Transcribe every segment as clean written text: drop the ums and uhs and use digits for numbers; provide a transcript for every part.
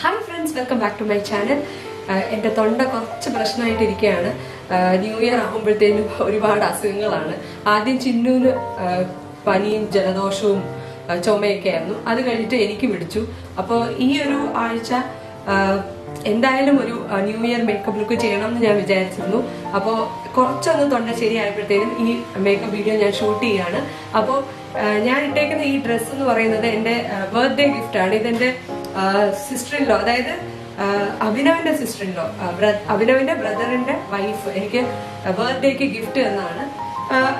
Hi friends, welcome back to my channel. എൻ്റെ തൊണ്ട കുറച്ച് പ്രശ്നമായിട്ടിരിക്കുകയാണ്. ന്യൂ ഇയർ ആകുമ്പോഴത്തേനും ഒരുപാട് അസുഖങ്ങളാണ്. ആദ്യം ചിന്നൂന് പനിയും ജലദോഷവും ചുമയൊക്കെ ആയിരുന്നു. അത് കഴിഞ്ഞിട്ട് എനിക്ക് പിടിച്ചു. അപ്പോൾ ഈ ഒരു ആഴ്ച എന്തായാലും ഒരു ന്യൂ ഇയർ മേക്കപ്പ് ലുക്ക് ചെയ്യണം എന്ന് ഞാൻ വിചാരിച്ചിരുന്നു. അപ്പോൾ കുറച്ചൊന്ന് തൊണ്ട ശരിയായപ്പോഴത്തേനും ഈ മേക്കപ്പ് വീഡിയോ ഞാൻ ഷൂട്ട് ചെയ്യാണ്. അപ്പോൾ ഞാൻ ഇട്ടേക്കുന്ന ഈ ഡ്രസ്സ് എന്ന് പറയുന്നത് എൻ്റെ ബർത്ത്ഡേ ഗിഫ്റ്റാണ്. ഇതെൻ്റെ സിസ്റ്റർ ഇൻ ലോ, അതായത് അഭിനവിന്റെ സിസ്റ്റർ ഇൻ ലോ, അഭിനവിന്റെ ബ്രദറിന്റെ വൈഫ് എനിക്ക് ബർത്ത്ഡേക്ക് ഗിഫ്റ്റ് തന്നതാണ്.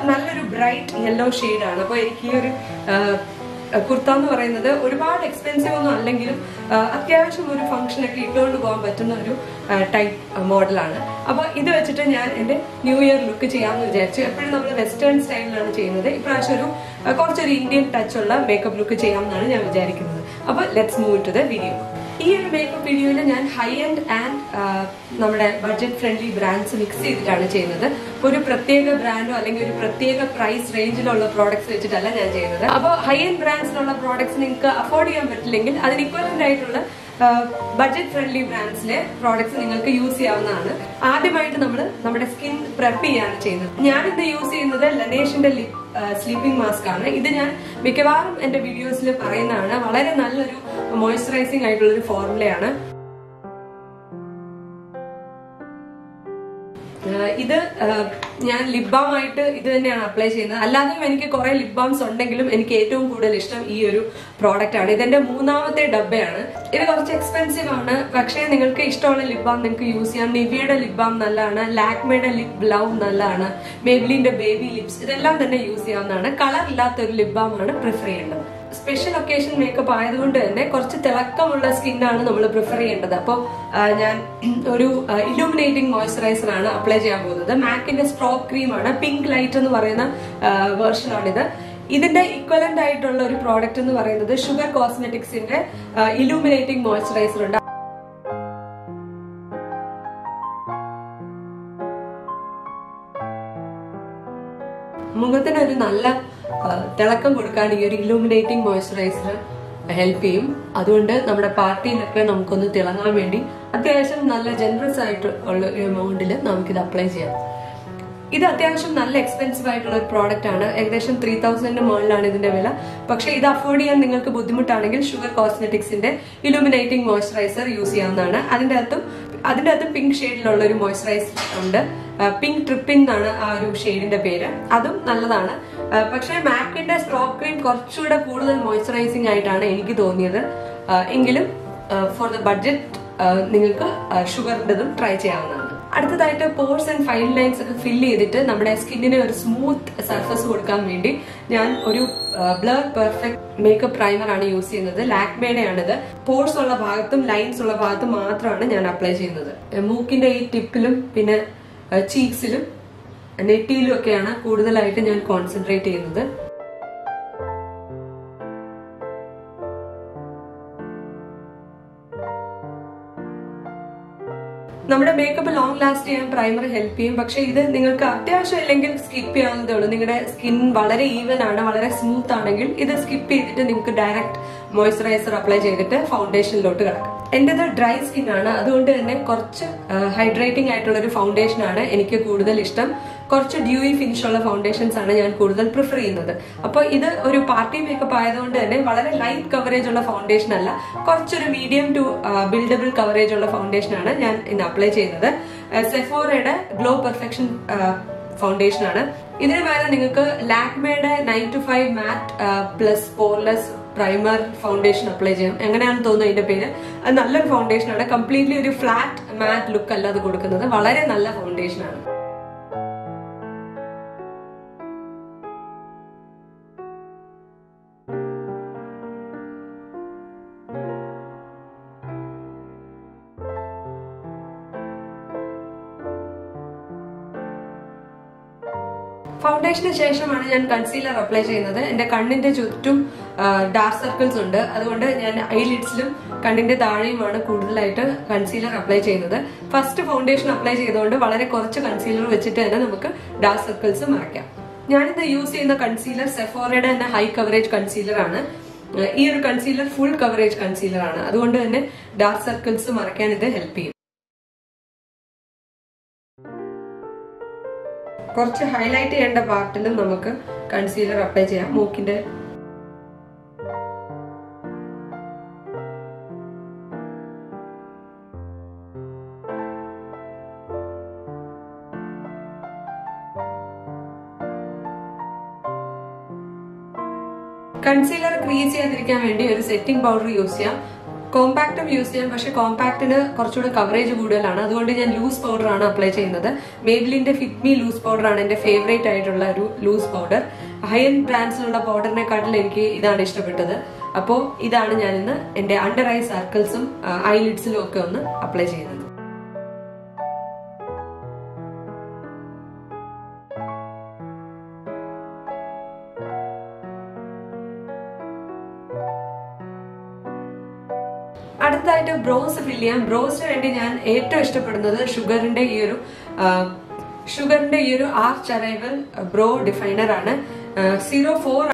നല്ലൊരു ബ്രൈറ്റ് യെല്ലോ ഷെയ്ഡാണ്. അപ്പോൾ എനിക്ക് ഈ ഒരു കുർത്ത എന്ന് പറയുന്നത് ഒരുപാട് എക്സ്പെൻസീവ് ഒന്നും അല്ലെങ്കിലും അത്യാവശ്യം ഒരു ഫംഗ്ഷനൊക്കെ ഇട്ടുകൊണ്ട് പോകാൻ പറ്റുന്ന ഒരു ടൈപ്പ് മോഡലാണ്. അപ്പോൾ ഇത് വെച്ചിട്ട് ഞാൻ എൻ്റെ ന്യൂ ഇയർ ലുക്ക് ചെയ്യാമെന്ന് വിചാരിച്ചു. എപ്പോഴും നമ്മൾ വെസ്റ്റേൺ സ്റ്റൈലിലാണ് ചെയ്യുന്നത്. ഇപ്രാവശ്യം കുറച്ചൊരു ഇന്ത്യൻ ടച്ച് ഉള്ള മേക്കപ്പ് ലുക്ക് ചെയ്യാമെന്നാണ് ഞാൻ വിചാരിക്കുന്നത്. അപ്പോൾ let's move to the video. ഈ ഒരു മേക്കപ്പ് വീഡിയോയിൽ ഞാൻ ഹൈ എൻഡ് ആൻഡ് നമ്മുടെ ബഡ്ജറ്റ് ഫ്രണ്ട്ലി ബ്രാൻഡ്സ് മിക്സ് ചെയ്തിട്ടാണ് ചെയ്യുന്നത്. ഒരു പ്രത്യേക ബ്രാൻഡോ അല്ലെങ്കിൽ ഒരു പ്രത്യേക പ്രൈസ് റേഞ്ചിലുള്ള പ്രോഡക്ട്സ് വെച്ചിട്ടല്ല ഞാൻ ചെയ്യുന്നത്. അപ്പോൾ ഹൈ എൻഡ് ബ്രാൻഡ്സിലുള്ള പ്രോഡക്ട്സ് നിങ്ങൾക്ക് അഫോർഡ് ചെയ്യാൻ പറ്റില്ലെങ്കിൽ അതിന് ഇക്വലന്റ് ആയിട്ടുള്ള ബഡ്ജറ്റ് ഫ്രണ്ട്ലി ബ്രാൻഡ്സിലെ പ്രോഡക്ട്സ് നിങ്ങൾക്ക് യൂസ് ചെയ്യാവുന്നതാണ്. ആദ്യമായിട്ട് നമ്മൾ നമ്മുടെ സ്കിൻ പ്രെപ്പ് ചെയ്യാണ് ചെയ്യുന്നത്. ഞാനിത് യൂസ് ചെയ്യുന്നത് ലനേഷിന്റെ സ്ലീപ്പിംഗ് മാസ്ക് ആണ്. ഇത് ഞാൻ മിക്കവാറും എന്റെ വീഡിയോസിൽ പറയുന്നതാണ്. വളരെ നല്ലൊരു മോയ്സ്ചറൈസിംഗ് ആയിട്ടുള്ളൊരു ഫോർമുലയാണ്. ഇത് ഞാൻ ലിപ് ബാം ആയിട്ട് ഇത് തന്നെയാണ് അപ്ലൈ ചെയ്യുന്നത്. അല്ലാതെയും എനിക്ക് കുറെ ലിപ് ബാംസ് ഉണ്ടെങ്കിലും എനിക്ക് ഏറ്റവും കൂടുതൽ ഇഷ്ടം ഈ ഒരു പ്രോഡക്റ്റ് ആണ്. ഇതെന്റെ മൂന്നാമത്തെ ഡബ്ബയാണ്. ഇത് കുറച്ച് എക്സ്പെൻസീവ് ആണ്, പക്ഷേ നിങ്ങൾക്ക് ഇഷ്ടമുള്ള ലിപ് ബാം നിങ്ങൾക്ക് യൂസ് ചെയ്യാം. നിവിയുടെ ലിപ് ബാം നല്ലതാണ്, ലാക്മേയുടെ ലിപ് ബ്ലൗം നല്ലതാണ്, മേബ്ലിന്റെ ബേബി ലിപ്സ് ഇതെല്ലാം തന്നെ യൂസ് ചെയ്യാവുന്നതാണ്. കളർ ഇല്ലാത്ത ഒരു ലിപ് ബാം ആണ് പ്രിഫർ ചെയ്യേണ്ടത്. സ്പെഷ്യൽ ഒക്കേഷൻ മേക്കപ്പ് ആയതുകൊണ്ട് തന്നെ കുറച്ച് തിളക്കമുള്ള സ്കിന്നാണ് നമ്മൾ പ്രിഫർ ചെയ്യേണ്ടത്. അപ്പോൾ ഞാൻ ഒരു ഇലൂമിനേറ്റിംഗ് മോയ്സ്ചറൈസർ ആണ് അപ്ലൈ ചെയ്യാൻ പോകുന്നത്. മാക്കിന്റെ സ്ട്രോക്ക് ക്രീമാണ്, പിങ്ക് ലൈറ്റ് എന്ന് പറയുന്ന വേർഷനാണിത്. ഇതിന്റെ ഇക്വലന്റ് ആയിട്ടുള്ള ഒരു പ്രോഡക്റ്റ് എന്ന് പറയുന്നത് ഷുഗർ കോസ്മെറ്റിക്സിന്റെ ഇലൂമിനേറ്റിംഗ് മോയ്സ്ചറൈസർ ഉണ്ട്. മുഖത്തിന് ഒരു നല്ല തിളക്കം കൊടുക്കാൻ ഈ ഒരു ഇലൂമിനേറ്റിംഗ് മോയ്സ്ചറൈസർ ഹെൽപ്പ് ചെയ്യും. അതുകൊണ്ട് നമ്മുടെ പാർട്ടിയിലൊക്കെ നമുക്കൊന്ന് തിളങ്ങാൻ വേണ്ടി അത്യാവശ്യം നല്ല ജനറസ് ആയിട്ട് ഉള്ള ഒരു എമൗണ്ടിൽ നമുക്കിത് അപ്ലൈ ചെയ്യാം. ഇത് അത്യാവശ്യം നല്ല എക്സ്പെൻസീവ് ആയിട്ടുള്ള ഒരു പ്രോഡക്റ്റ് ആണ്. ഏകദേശം 3000 മുകളിലാണ് ഇതിന്റെ വില. പക്ഷെ ഇത് അഫോർഡ് ചെയ്യാൻ നിങ്ങൾക്ക് ബുദ്ധിമുട്ടാണെങ്കിൽ ഷുഗർ കോസ്മെറ്റിക്സിന്റെ ഇലൂമിനേറ്റിംഗ് മോയ്സ്ചറൈസർ യൂസ് ചെയ്യാവുന്നതാണ്. അതിന്റെ അകത്ത് പിങ്ക് ഷെയ്ഡിലുള്ള ഒരു മോയ്സ്ചറൈസർ ഉണ്ട്. പിങ്ക് ട്രിപ്പിൻ എന്നാണ് ആ ഒരു ഷെയ്ഡിന്റെ പേര്. അതും നല്ലതാണ്. പക്ഷെ മാക്കിന്റെ സ്ട്രോക്ക് ക്രീം കുറച്ചുകൂടെ കൂടുതൽ മോയ്സ്ചറൈസിംഗ് ആയിട്ടാണ് എനിക്ക് തോന്നിയത്. എങ്കിലും ഫോർ ദ ബഡ്ജറ്റ് നിങ്ങൾക്ക് ഷുഗറിൻ്റെതും ട്രൈ ചെയ്യാവുന്നതാണ്. അടുത്തതായിട്ട് പോർസ് ആൻഡ് ഫൈൻ ലൈൻസ് ഒക്കെ ഫില്ല് ചെയ്തിട്ട് നമ്മുടെ സ്കിന്നിന് ഒരു സ്മൂത്ത് സർഫസ് കൊടുക്കാൻ വേണ്ടി ഞാൻ ഒരു ബ്ലർ പെർഫെക്റ്റ് മേക്കപ്പ് പ്രൈമർ ആണ് യൂസ് ചെയ്യുന്നത്. ലാക്മേയുടെ ആണിത്. പോർസ് ഉള്ള ഭാഗത്തും ലൈൻസ് ഉള്ള ഭാഗത്തും മാത്രമാണ് ഞാൻ അപ്ലൈ ചെയ്യുന്നത്. മൂക്കിന്റെ ഈ ടിപ്പിലും പിന്നെ ചീക്സിലും നെറ്റിയിലും ഒക്കെയാണ് കൂടുതലായിട്ട് ഞാൻ കോൺസെൻട്രേറ്റ് ചെയ്യുന്നത്. നമ്മുടെ മേക്കപ്പ് ലോങ് ലാസ്റ്റ് ചെയ്യാൻ പ്രൈമർ ഹെൽപ്പ് ചെയ്യും. പക്ഷെ ഇത് നിങ്ങൾക്ക് അത്യാവശ്യം ഇല്ലെങ്കിൽ സ്കിപ്പ് ചെയ്യാവുന്നതേ ഉള്ളൂ. നിങ്ങളുടെ സ്കിൻ വളരെ ഈവൻ ആണ്, വളരെ സ്മൂത്ത് ആണെങ്കിൽ ഇത് സ്കിപ്പ് ചെയ്തിട്ട് നിങ്ങൾക്ക് ഡയറക്റ്റ് മോയ്സ്ചറൈസർ അപ്ലൈ ചെയ്തിട്ട് ഫൗണ്ടേഷനിലോട്ട് കിടക്കാം. എന്റേത് ഡ്രൈ സ്കിൻ ആണ്, അതുകൊണ്ട് തന്നെ കുറച്ച് ഹൈഡ്രേറ്റിംഗ് ആയിട്ടുള്ള ഒരു ഫൗണ്ടേഷൻ ആണ് എനിക്ക് കൂടുതൽ ഇഷ്ടം. കുറച്ച് ഡ്യൂയി ഫിനിഷ് ഉള്ള ഫൗണ്ടേഷൻസ് ആണ് ഞാൻ കൂടുതൽ പ്രിഫർ ചെയ്യുന്നത്. അപ്പോൾ ഇത് ഒരു പാർട്ടി മേക്കപ്പ് ആയതുകൊണ്ട് തന്നെ വളരെ ലൈറ്റ് കവറേജ് ഉള്ള ഫൗണ്ടേഷൻ അല്ല, കുറച്ചൊരു മീഡിയം ടു ബിൽഡബിൾ കവറേജ് ഉള്ള ഫൗണ്ടേഷൻ ആണ് ഞാൻ ഇന്ന് അപ്ലൈ ചെയ്യുന്നത്. സെഫോറയുടെ ഗ്ലോ പെർഫെക്ഷൻ ഫൗണ്ടേഷൻ ആണ്. ഇതിന് പകരം നിങ്ങൾക്ക് ലാക്മേയുടെ 9 to 5 mat plus poreless primer foundation apply ചെയ്യാം. എങ്ങനെയാണെന്ന് തോന്നുന്നു അതിന്റെ പേര്. അത് നല്ലൊരു ഫൗണ്ടേഷൻ ആണ്. കംപ്ലീറ്റ്ലി ഒരു ഫ്ലാറ്റ് മാറ്റ് ലുക്ക് അല്ല അത് കൊടുക്കുന്നത്. വളരെ നല്ല ഫൗണ്ടേഷൻ ആണ്. ഫൗണ്ടേഷന് ശേഷമാണ് ഞാൻ കൺസീലർ അപ്ലൈ ചെയ്യുന്നത്. എന്റെ കണ്ണിന്റെ ചുറ്റും ഡാർക്ക് സർക്കിൾസ് ഉണ്ട്, അതുകൊണ്ട് ഞാൻ ഐലിഡ്സിലും കണ്ണിന്റെ താഴെയുമാണ് കൂടുതലായിട്ട് കൺസീലർ അപ്ലൈ ചെയ്യുന്നത്. ഫസ്റ്റ് ഫൗണ്ടേഷൻ അപ്ലൈ ചെയ്തുകൊണ്ട് വളരെ കുറച്ച് കൺസീലർ വെച്ചിട്ട് തന്നെ നമുക്ക് ഡാർക്ക് സർക്കിൾസ് മറയ്ക്കാം. ഞാനിത് യൂസ് ചെയ്യുന്ന കൺസീലർ സെഫോറയുടെ തന്നെ ഹൈ കവറേജ് കൺസീലർ ആണ്. ഈ ഒരു കൺസീലർ ഫുൾ കവറേജ് കൺസീലർ ആണ്. അതുകൊണ്ട് തന്നെ ഡാർക്ക് സർക്കിൾസ് മറയ്ക്കാൻ ഇത് ഹെൽപ്പ് ചെയ്യും. കുറച്ച് ഹൈലൈറ്റ് ചെയ്യേണ്ട പാർട്ടിലും നമുക്ക് കൺസീലർ അപ്ലൈ ചെയ്യാം. മൂക്കിന്റെ കൺസീലർ ക്രീസ് ചെയ്യാതിരിക്കാൻ വേണ്ടി ഒരു സെറ്റിംഗ് പൗഡർ യൂസ് ചെയ്യാം. കോമ്പാക്റ്റും യൂസ് ചെയ്യാം, പക്ഷെ കോമ്പാക്റ്റിന് കുറച്ചുകൂടെ കവറേജ് കൂടുതലാണ്. അതുകൊണ്ട് ഞാൻ ലൂസ് പൗഡർ ആണ് അപ്ലൈ ചെയ്യുന്നത്. മേബിലിന്റെ ഫിറ്റ് മീ ലൂസ് പൗഡർ ആണ് എന്റെ ഫേവറേറ്റ് ആയിട്ടുള്ള ഒരു ലൂസ് പൗഡർ. ഹൈ എൻഡ് ബ്രാൻഡ്സിലുള്ള പൗഡറിനെക്കാട്ടിൽ എനിക്ക് ഇതാണ് ഇഷ്ടപ്പെട്ടത്. അപ്പോൾ ഇതാണ് ഞാൻ ഇന്ന് എന്റെ അണ്ടർ ഐ സർക്കിൾസും ഐലിഡ്സിലും ഒക്കെ ഒന്ന് അപ്ലൈ ചെയ്യുന്നത്. അടുത്തായിട്ട് ബ്രോസ് ഫിൽ ചെയ്യാം. ബ്രോസിന് വേണ്ടി ഞാൻ ഏറ്റവും ഇഷ്ടപ്പെടുന്നത് ഷുഗറിന്റെ ഈ ഒരു ആർച്ച് അറൈവൽ ബ്രോ ഡിഫൈനർ ആണ്. 04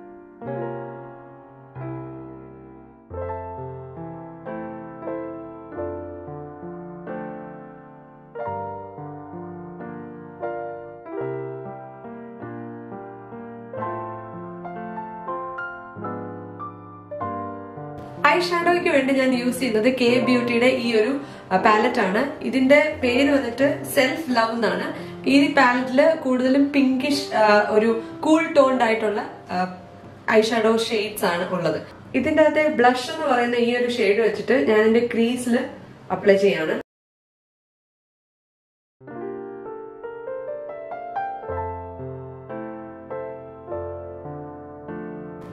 ഐ ഷാഡോയ്ക്ക് വേണ്ടി ഞാൻ യൂസ് ചെയ്യുന്നത് കെ ബ്യൂട്ടിയുടെ ഈ ഒരു പാലറ്റ് ആണ്. ഇതിന്റെ പേര് വന്നിട്ട് സെൽഫ് ലവ് എന്നാണ്. ഈ പാലറ്റില് കൂടുതലും പിങ്കിഷ് ഒരു കൂൾ ടോൺഡ് ആയിട്ടുള്ള ഐ ഷാഡോ ഷെയ്ഡ്സ് ആണ് ഉള്ളത്. ഇതിന്റെ അകത്തെ ബ്ലഷ് എന്ന് പറയുന്ന ഈ ഒരു ഷെയ്ഡ് വെച്ചിട്ട് ഞാൻ എന്റെ ക്രീസിൽ അപ്ലൈ ചെയ്യാണ്.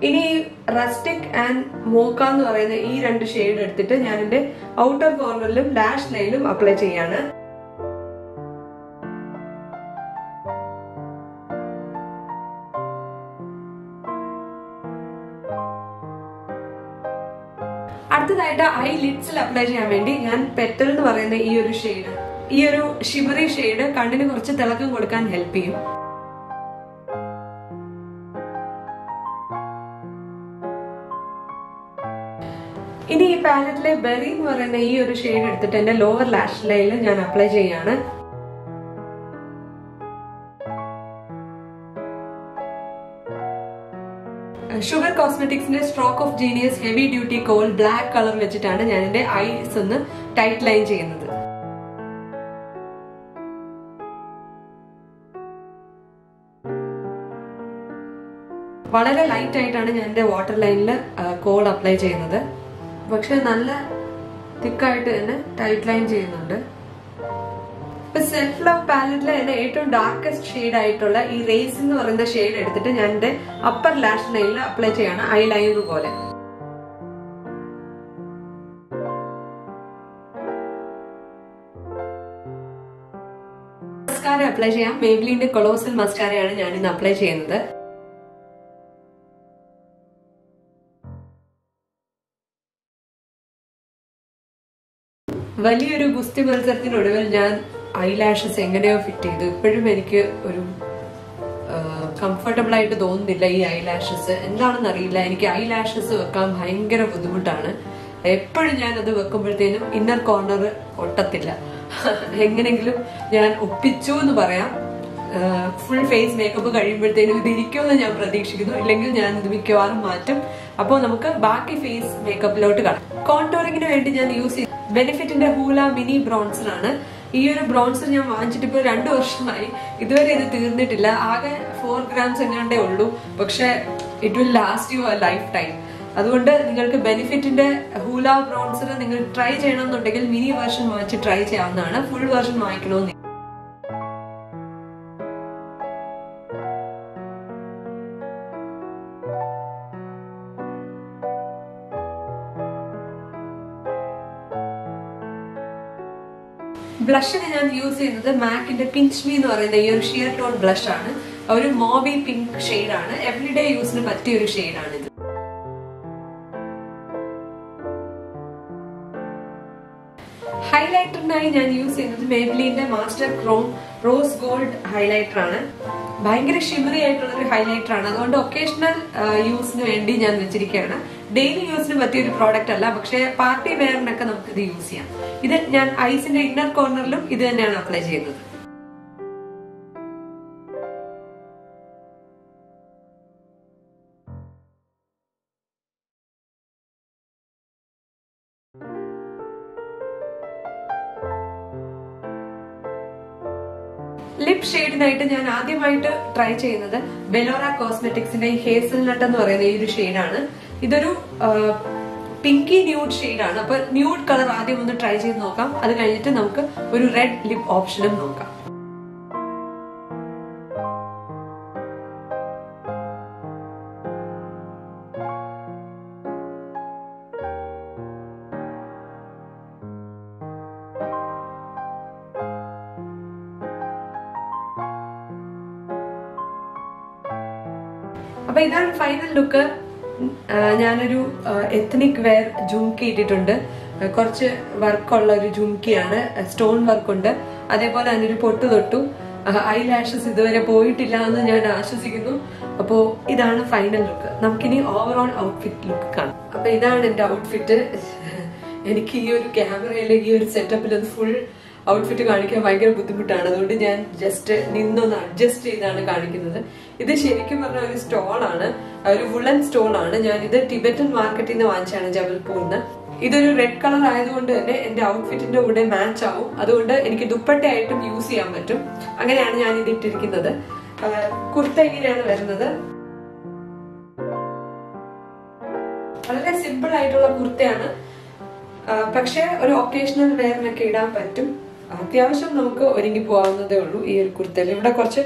ഇനി റസ്റ്റിക് ആൻഡ് മോക്ക എന്ന് പറയുന്ന ഈ രണ്ട് ഷെയ്ഡ് എടുത്തിട്ട് ഞാൻ എന്റെ ഔട്ടർ കോർണറിലും ലാഷ് ലൈനിലും അപ്ലൈ ചെയ്യാണ്. അടുത്തതായിട്ട് ഐ ലിഡ്സിൽ അപ്ലൈ ചെയ്യാൻ വേണ്ടി ഞാൻ പെറ്റൽ എന്ന് പറയുന്ന ഈ ഒരു ഷെയ്ഡ്, ഈ ഒരു ഷിമറി ഷെയ്ഡ് കണ്ണിന് കുറച്ച് തിളക്കം കൊടുക്കാൻ ഹെൽപ്പ് ചെയ്യും. ഇനി ഈ പാലറ്റിലെ ബെറി എന്ന് പറയുന്ന ഈ ഒരു ഷെയ്ഡ് എടുത്തിട്ട് എന്റെ ലോവർ ലാഷ് ലൈനിൽ ഞാൻ അപ്ലൈ ചെയ്യാണ്. ഷുഗർ കോസ്മെറ്റിക്സിന്റെ stroke of genius heavy duty kohl black colour വെച്ചിട്ടാണ് ഞാൻ എന്റെ ഐസ് ഒന്ന് ടൈറ്റ് ലൈൻ ചെയ്യുന്നത്. വളരെ ലൈറ്റ് ആയിട്ടാണ് ഞാൻ എന്റെ വാട്ടർ ലൈനിൽ കോൾ അപ്ലൈ ചെയ്യുന്നത്. പക്ഷെ നല്ല തിക്കായിട്ട് തന്നെ ടൈറ്റ് ലൈൻ ചെയ്യുന്നുണ്ട്. ഇപ്പൊ സെൽഫ് ലവ് പാലറ്റിലെ എന്റെ ഏറ്റവും ഡാർക്കസ്റ്റ് ഷെയ്ഡ് ആയിട്ടുള്ള ഈ റേസ് എന്ന് പറയുന്ന ഷെയ്ഡ് എടുത്തിട്ട് ഞാൻ എന്റെ അപ്പർ ലാഷ് ലൈനിൽ അപ്ലൈ ചെയ്യാണ് ഐ ലൈനർ പോലെ. മസ്കാര അപ്ലൈ ചെയ്യാം. മേബ്ലിന്റെ കൊളോസൽ മസ്കാരയാണ് ഞാൻ ഇന്ന് അപ്ലൈ ചെയ്യുന്നത്. വലിയൊരു ഗുസ്തി മത്സരത്തിനൊടുവിൽ ഞാൻ ഐലാഷസ് എങ്ങനെയോ ഫിറ്റ് ചെയ്തു. ഇപ്പോഴും എനിക്ക് ഒരു കംഫർട്ടബിൾ ആയിട്ട് തോന്നുന്നില്ല ഈ ഐലാഷസ്. എന്താണെന്ന് അറിയില്ല, എനിക്ക് ഐലാഷസ് വെക്കാൻ ഭയങ്കര ബുദ്ധിമുട്ടാണ്. എപ്പോഴും ഞാൻ അത് വെക്കുമ്പോഴത്തേനും ഇന്നർ കോർണർ ഒട്ടത്തില്ല. എങ്ങനെങ്കിലും ഞാൻ ഒപ്പിച്ചു എന്ന് പറയാം. ഫുൾ ഫേസ് മേക്കപ്പ് കഴിയുമ്പോഴത്തേനും ഇത് ഇരിക്കുമെന്ന് ഞാൻ പ്രതീക്ഷിക്കുന്നു. ഇല്ലെങ്കിൽ ഞാൻ ഇത് മിക്കവാറും മാറ്റും. അപ്പോൾ നമുക്ക് ബാക്കി ഫേസ് മേക്കപ്പിലോട്ട് കാണാം. കോൺടോറിങ്ങിന് വേണ്ടി ഞാൻ യൂസ് ചെയ്ത് ബെനിഫിറ്റിന്റെ ഹൂല മിനി ബ്രോൺസർ ആണ്. ഈ ഒരു ബ്രോൺസർ ഞാൻ വാങ്ങിച്ചിട്ട് ഇപ്പോൾ 2 വർഷമായി. ഇതുവരെ ഇത് തീർന്നിട്ടില്ല. ആകെ 4 grams എങ്ങാണ്ടേ ഉള്ളൂ. പക്ഷെ it will last you a lifetime. അതുകൊണ്ട് നിങ്ങൾക്ക് ബെനിഫിറ്റിന്റെ ഹൂല ബ്രോൺസർ നിങ്ങൾ ട്രൈ ചെയ്യണമെന്നുണ്ടെങ്കിൽ മിനി വേർഷൻ വാങ്ങിച്ച് ട്രൈ ചെയ്യാവുന്നതാണ്. ഫുൾ വേർഷൻ വാങ്ങിക്കണമെന്ന്. ബ്ലഷിന് ഞാൻ യൂസ് ചെയ്യുന്നത് മാക്കിന്റെ പിഞ്ച് മീ എന്ന് പറയുന്ന ഈ ഒരു ഷിയർ ടോൺ ബ്ലഷ് ആണ്. ഒരു മോബി പിങ്ക് ഷെയ്ഡ് ആണ്. എവറിഡേ യൂസിന് പറ്റിയ ഒരു ഷെയ്ഡ് ആണ് ഇത്. ഹൈലൈറ്ററിനായി ഞാൻ യൂസ് ചെയ്യുന്നത് മേബ്ലിന്റെ master chrome rose gold highlighter ആണ്. ഭയങ്കര ഷിമറി ആയിട്ടുള്ള ഒരു ഹൈലൈറ്റർ ആണ്. അതുകൊണ്ട് ഒക്കേഷണൽ യൂസിന് വേണ്ടി ഞാൻ വെച്ചിരിക്കുകയാണ്. ഡെയിലി യൂസിന് പറ്റിയ ഒരു പ്രോഡക്റ്റ് അല്ല, പക്ഷെ പാർട്ടി വെയറിനൊക്കെ നമുക്ക് ഇത് യൂസ് ചെയ്യാം. ഇത് ഞാൻ ഐസിന്റെ ഇന്നർ കോർണറിലും ഇത് തന്നെയാണ് അപ്ലൈ ചെയ്യുന്നത്. ലിപ് ഷെയ്ഡിനായിട്ട് ഞാൻ ആദ്യമായിട്ട് ട്രൈ ചെയ്യുന്നത് ബെലോറ കോസ്മെറ്റിക്സിന്റെ ഹേസൽനട്ട് എന്ന് പറയുന്ന ഈ ഒരു ഷെയ്ഡാണ്. ഇതൊരു പിങ്കി ന്യൂഡ് ഷെയ്ഡാണ്. അപ്പൊ ന്യൂഡ് കളർ ആദ്യം ഒന്ന് ട്രൈ ചെയ്ത് നോക്കാം. അത് കഴിഞ്ഞിട്ട് നമുക്ക് ഒരു റെഡ് ലിപ് ഓപ്ഷനും നോക്കാം. അപ്പൊ ഇതാണ് ഫൈനൽ ലുക്ക്. ഞാനൊരു എത്നിക് വെയർ ജുംക്കി ഇട്ടിട്ടുണ്ട്. കുറച്ച് വർക്കുള്ള ഒരു ജുംക്കിയാണ്, സ്റ്റോൺ വർക്കുണ്ട്. അതേപോലെ തന്നെ ഒരു പൊട്ട് തൊട്ടു. ഐ ലാഷസ് ഇതുവരെ പോയിട്ടില്ല എന്ന് ഞാൻ ആശ്വസിക്കുന്നു. അപ്പോ ഇതാണ് ഫൈനൽ ലുക്ക്. നമുക്കിനി ഓവറോൾ ഔട്ട്ഫിറ്റ് ലുക്ക് കാണാം. അപ്പൊ ഇതാണ് എന്റെ ഔട്ട്ഫിറ്റ്. എനിക്ക് ഈ ഒരു ക്യാമറയിലെ ഈ ഒരു സെറ്റപ്പിൽ അത് ഫുൾ ഔട്ട്ഫിറ്റ് കാണിക്കാൻ ഭയങ്കര ബുദ്ധിമുട്ടാണ്. അതുകൊണ്ട് ഞാൻ ജസ്റ്റ് നിന്നൊന്ന് അഡ്ജസ്റ്റ് ചെയ്താണ് കാണിക്കുന്നത്. ഇത് ശരിക്കും പറഞ്ഞ ഒരു സ്റ്റോളാണ്, ഒരു വുളൻ സ്റ്റോളാണ്. ഞാൻ ഇത് ടിബറ്റൻ മാർക്കറ്റിൽ നിന്ന് വാങ്ങിച്ചാണ്, ജബൽപൂരിന്ന്. ഇതൊരു റെഡ് കളർ ആയതുകൊണ്ട് തന്നെ എന്റെ ഔട്ട്ഫിറ്റിന്റെ കൂടെ മാച്ച് ആവും. അതുകൊണ്ട് എനിക്ക് ദുപ്പട്ടയായിട്ടും യൂസ് ചെയ്യാൻ പറ്റും. അങ്ങനെയാണ് ഞാൻ ഇത് ഇട്ടിരിക്കുന്നത്. കുർത്ത ഇങ്ങനെയാണ് വരുന്നത്. വളരെ സിമ്പിൾ ആയിട്ടുള്ള കുർത്തയാണ്, പക്ഷെ ഒരു ഒക്കേഷണൽ വെയറിനൊക്കെ ഇടാൻ പറ്റും. അത്യാവശ്യം നമുക്ക് ഒരുങ്ങി പോകാവുന്നതേ ഉള്ളൂ ഈ ഒരു കുർത്തയിൽ. ഇവിടെ കുറച്ച്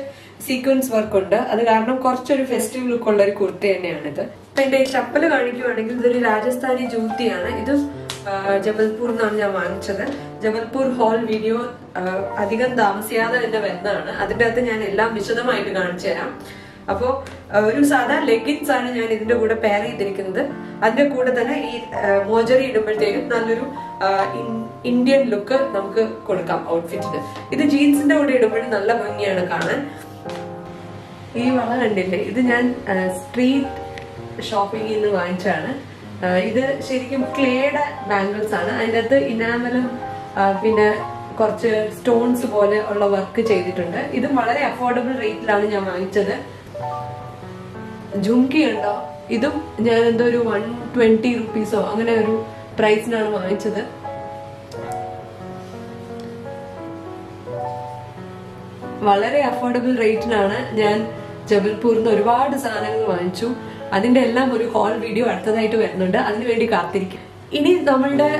സീക്വൻസ് വർക്ക് ഉണ്ട്, അത് കാരണം കുറച്ചൊരു ഫെസ്റ്റീവ് ലുക്ക് ഉള്ള ഒരു കുർത്ത തന്നെയാണിത്. അപ്പൊ എന്റെ ഈ ചപ്പല് കാണിക്കുവാണെങ്കിൽ ഇതൊരു രാജസ്ഥാനി ജൂത്തിയാണ്. ഇത് ജബൽപൂർ നിന്നാണ് ഞാൻ വാങ്ങിച്ചത്. ജബൽപൂർ ഹോൾ വീഡിയോ അധികം താമസിയാതെ തന്നെ വരുന്നതാണ്. അതിന്റെ അകത്ത് ഞാൻ എല്ലാം വിശദമായിട്ട് കാണിച്ചു തരാം. അപ്പോ ഒരു സാധാ ലെഗിൻസ് ആണ് ഞാൻ ഇതിന്റെ കൂടെ പെയർ ചെയ്തിരിക്കുന്നത്. അതിന്റെ കൂടെ തന്നെ ഈ മോജറി ഇടുമ്പോഴത്തേക്കും നല്ലൊരു ഇന്ത്യൻ ലുക്ക് നമുക്ക് കൊടുക്കാം ഔട്ട്ഫിറ്റിന്. ഇത് ജീൻസിന്റെ കൂടെ ഇടുമ്പോഴും നല്ല ഭംഗിയാണ് കാണാൻ. ഈ വള കണ്ടില്ലേ, ഇത് ഞാൻ സ്ട്രീറ്റ് ഷോപ്പിംഗിൽ നിന്ന് വാങ്ങിച്ചാണ്. ഇത് ശരിക്കും ക്ലേയുടെ ബാംഗിൾസ് ആണ്. അതിൻ്റെ അകത്ത് ഇനാമലും പിന്നെ കുറച്ച് സ്റ്റോൺസ് പോലെ ഉള്ള വർക്ക് ചെയ്തിട്ടുണ്ട്. ഇത് വളരെ അഫോർഡബിൾ റേറ്റിലാണ് ഞാൻ വാങ്ങിച്ചത്. ജുംക്കി ഉണ്ടോ, ഇതും ഞാൻ എന്തോ ഒരു 120 റുപ്പീസോ അങ്ങനെ ഒരു പ്രൈസിനാണ് വാങ്ങിച്ചത്. വളരെ അഫോർഡബിൾ റേറ്റിനാണ് ഞാൻ ജബൽപൂരിൽ നിന്ന് ഒരുപാട് സാധനങ്ങൾ വാങ്ങിച്ചു. അതിന്റെ എല്ലാം ഒരു ഹോൾ വീഡിയോ അടുത്തതായിട്ട് വരുന്നുണ്ട്, അതിനുവേണ്ടി കാത്തിരിക്കും. ഇനി നമ്മളുടെ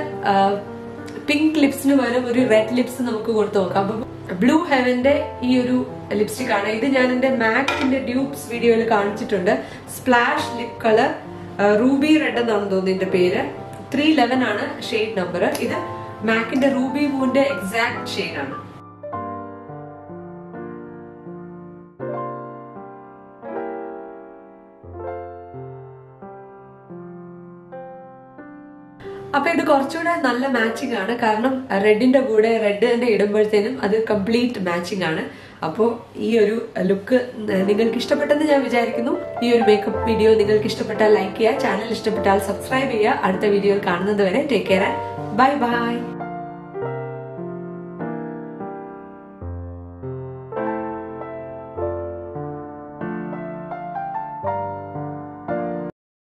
പിങ്ക് ലിപ്സിന് പകരം ഒരു റെഡ് ലിപ്സ് നമുക്ക് കൊടുത്തു നോക്കാം. അപ്പൊ ബ്ലൂ ഹെവന്റെ ഈ ഒരു ലിപ്സ്റ്റിക് ആണ്. ഇത് ഞാൻ എന്റെ മാക്കിന്റെ ഡ്യൂപ്സ് വീഡിയോയിൽ കാണിച്ചിട്ടുണ്ട്. Splash lip colour, Ruby red എന്നാണ് തോന്നുന്നത് ഇതിന്റെ പേര്. 311 ആണ് ഷെയ്ഡ് നമ്പർ. ഇത് മാക്കിന്റെ റൂബി മൂന്റെ എക്സാക്ട് ഷെയ്ഡ് ആണ്. അപ്പൊ ഇത് കുറച്ചുകൂടെ നല്ല മാച്ചിങ് ആണ്, കാരണം റെഡിന്റെ കൂടെ റെഡ് തന്നെ ഇടുമ്പോഴത്തേനും അത് കംപ്ലീറ്റ് മാച്ചിങ് ആണ്. അപ്പോൾ ഈ ഒരു ലുക്ക് നിങ്ങൾക്ക് ഇഷ്ടപ്പെട്ടെന്ന് ഞാൻ വിചാരിക്കുന്നു. ഈ ഒരു മേക്കപ്പ് വീഡിയോ നിങ്ങൾക്ക് ഇഷ്ടപ്പെട്ടാൽ ലൈക്ക് ചെയ്യുക, ചാനൽ ഇഷ്ടപ്പെട്ടാൽ സബ്സ്ക്രൈബ് ചെയ്യുക. അടുത്ത വീഡിയോയിൽ കാണുന്നത് വരെ ടേക്ക് കെയർ, ബൈ ബൈ.